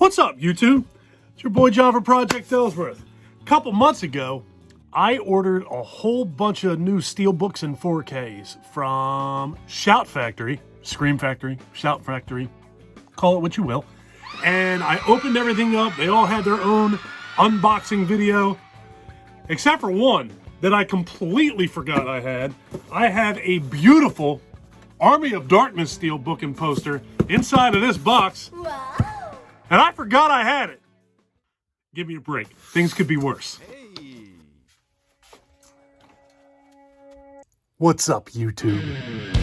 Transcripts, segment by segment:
What's up, YouTube? It's your boy John from Project Ellsworth. A couple months ago, I ordered a whole bunch of new Steelbooks and 4Ks from Shout Factory, Scream Factory, Shout Factory, call it what you will. And I opened everything up. They all had their own unboxing video, except for one that I completely forgot I had. I have a beautiful Army of Darkness Steelbook and poster inside of this box. Wow. And I forgot I had it. Give me a break. Things could be worse. Hey. What's up, YouTube?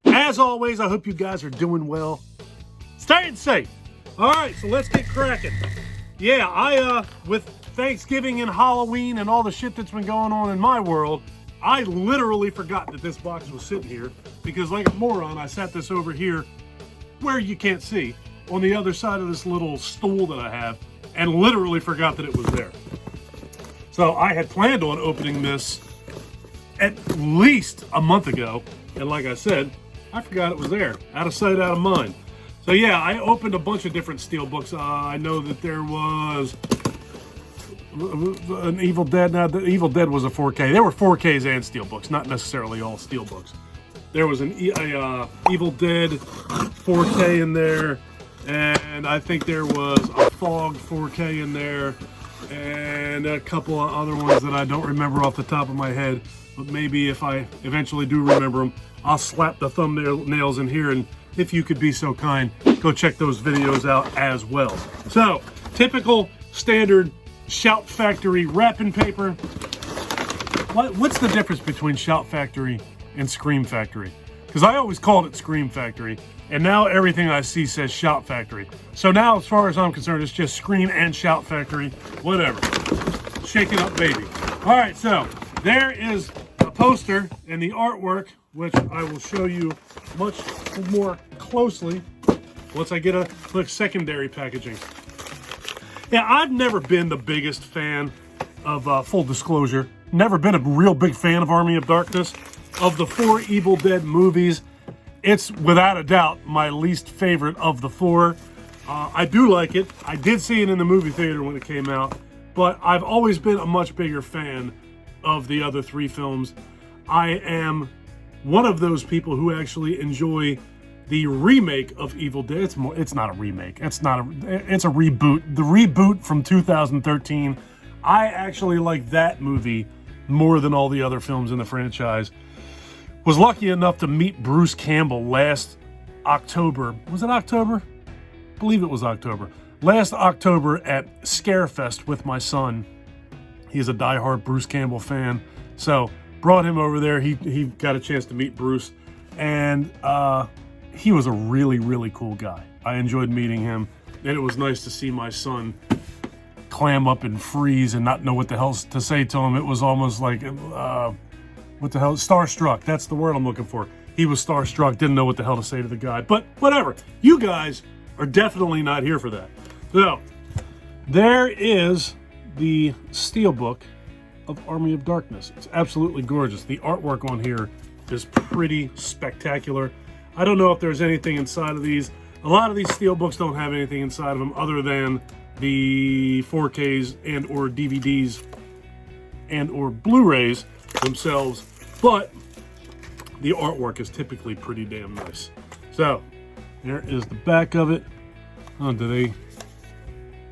As always, I hope you guys are doing well. Staying safe. All right, so let's get cracking. Yeah, with Thanksgiving and Halloween and all the shit that's been going on in my world, I literally forgot that this box was sitting here because like a moron, I sat this over here where you can't see on the other side of this little stool that I have and literally forgot that it was there. So I had planned on opening this at least a month ago. And like I said, I forgot it was there. Out of sight, out of mind. So yeah, I opened a bunch of different Steelbooks. I know that there was an Evil Dead. Now, the Evil Dead was a 4K. There were 4Ks and Steelbooks, not necessarily all Steelbooks. There was an Evil Dead 4K in there, and I think there was a Fog 4K in there, and a couple of other ones that I don't remember off the top of my head. But maybe if I eventually do remember them, I'll slap the thumbnails in here, and if you could be so kind, go check those videos out as well. So, typical standard Shout Factory wrapping paper. What's the difference between Shout Factory and Scream Factory? Because I always called it Scream Factory, and now everything I see says Shout Factory. So now, as far as I'm concerned, it's just Scream and Shout Factory, whatever. Shake it up, baby. All right, so there is a poster and the artwork, which I will show you much more closely once I get a quick secondary packaging. Yeah, I've never been the biggest fan of, full disclosure, never been a real big fan of Army of Darkness. Of the 4 Evil Dead movies, it's without a doubt my least favorite of the 4. I do like it. I did see it in the movie theater when it came out, but I've always been a much bigger fan of the other 3 films. I am one of those people who actually enjoy the remake of Evil Dead. It's not a remake. It's a reboot. The reboot from 2013. I actually like that movie more than all the other films in the franchise. Was lucky enough to meet Bruce Campbell last October. Was it October? I believe it was October. Last October at Scarefest with my son. He's a diehard Bruce Campbell fan. So brought him over there. He got a chance to meet Bruce, and he was a really, really cool guy. I enjoyed meeting him, and it was nice to see my son clam up and freeze and not know what the hell to say to him. It was almost like, what the hell? Starstruck. That's the word I'm looking for. He was starstruck, didn't know what the hell to say to the guy. But whatever. You guys are definitely not here for that. So, there is the Steelbook of Army of Darkness. It's absolutely gorgeous. The artwork on here is pretty spectacular. I don't know if there's anything inside of these. A lot of these Steelbooks don't have anything inside of them other than the 4Ks and or DVDs and or Blu-rays themselves, but the artwork is typically pretty damn nice. So there is the back of it. Oh, do they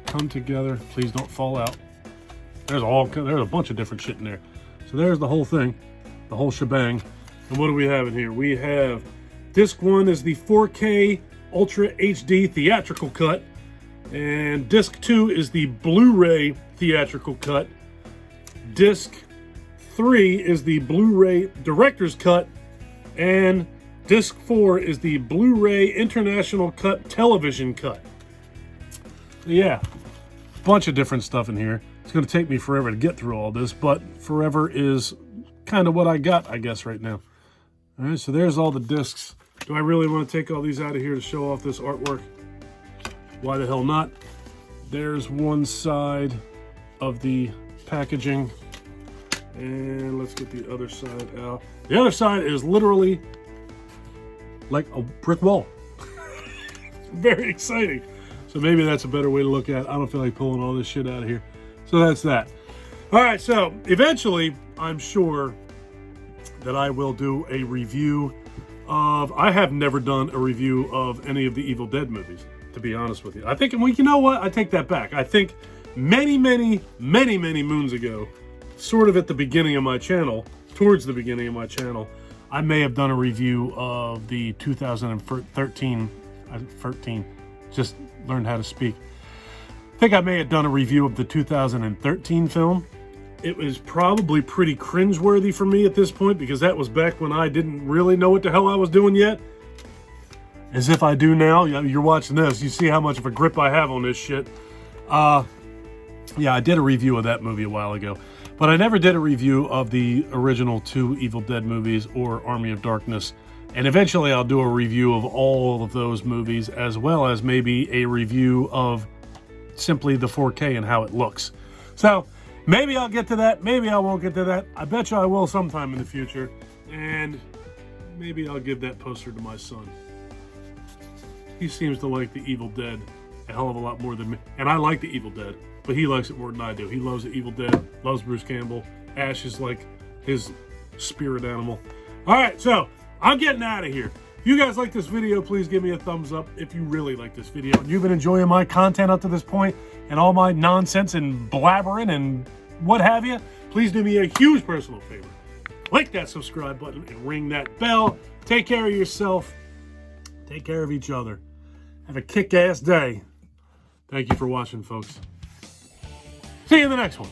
come together? Please don't fall out. There's a bunch of different shit in there. So there's the whole thing, the whole shebang. And what do we have in here? We have disc 1 is the 4K Ultra HD theatrical cut, and disc 2 is the Blu-ray theatrical cut. Disc 3 is the Blu-ray Director's Cut, and disc 4 is the Blu-ray International Cut Television Cut. So yeah, bunch of different stuff in here. It's going to take me forever to get through all this, but forever is kind of what I got, I guess, right now. All right, so there's all the discs. Do I really want to take all these out of here to show off this artwork? Why the hell not? There's one side of the packaging. And let's get the other side out. The other side is literally like a brick wall. Very exciting. So maybe that's a better way to look at it. I don't feel like pulling all this shit out of here. So that's that. All right, so eventually, I'm sure that I will do a review of... I have never done a review of any of the Evil Dead movies, to be honest with you. I think, well, you know what? I take that back. I think many moons ago, sort of at the beginning of my channel, towards the beginning of my channel, I may have done a review of the 2013, just learned how to speak. I think I may have done a review of the 2013 film. It was probably pretty cringeworthy for me at this point, because that was back when I didn't really know what the hell I was doing yet. As if I do now. You're watching this, you see how much of a grip I have on this shit. Yeah, I did a review of that movie a while ago. But I never did a review of the original 2 Evil Dead movies or Army of Darkness. And eventually I'll do a review of all of those movies, as well as maybe a review of simply the 4K and how it looks. So maybe I'll get to that. Maybe I won't get to that. I bet you I will sometime in the future. And maybe I'll give that poster to my son. He seems to like the Evil Dead a hell of a lot more than me. And I like the Evil Dead, but he likes it more than I do. He loves the Evil Dead, loves Bruce Campbell. Ash is like his spirit animal. All right, so I'm getting out of here. If you guys like this video, please give me a thumbs up if you really like this video. And you've been enjoying my content up to this point and all my nonsense and blabbering and what have you, please do me a huge personal favor. Click that subscribe button and ring that bell. Take care of yourself. Take care of each other. Have a kick-ass day. Thank you for watching, folks. See you in the next one.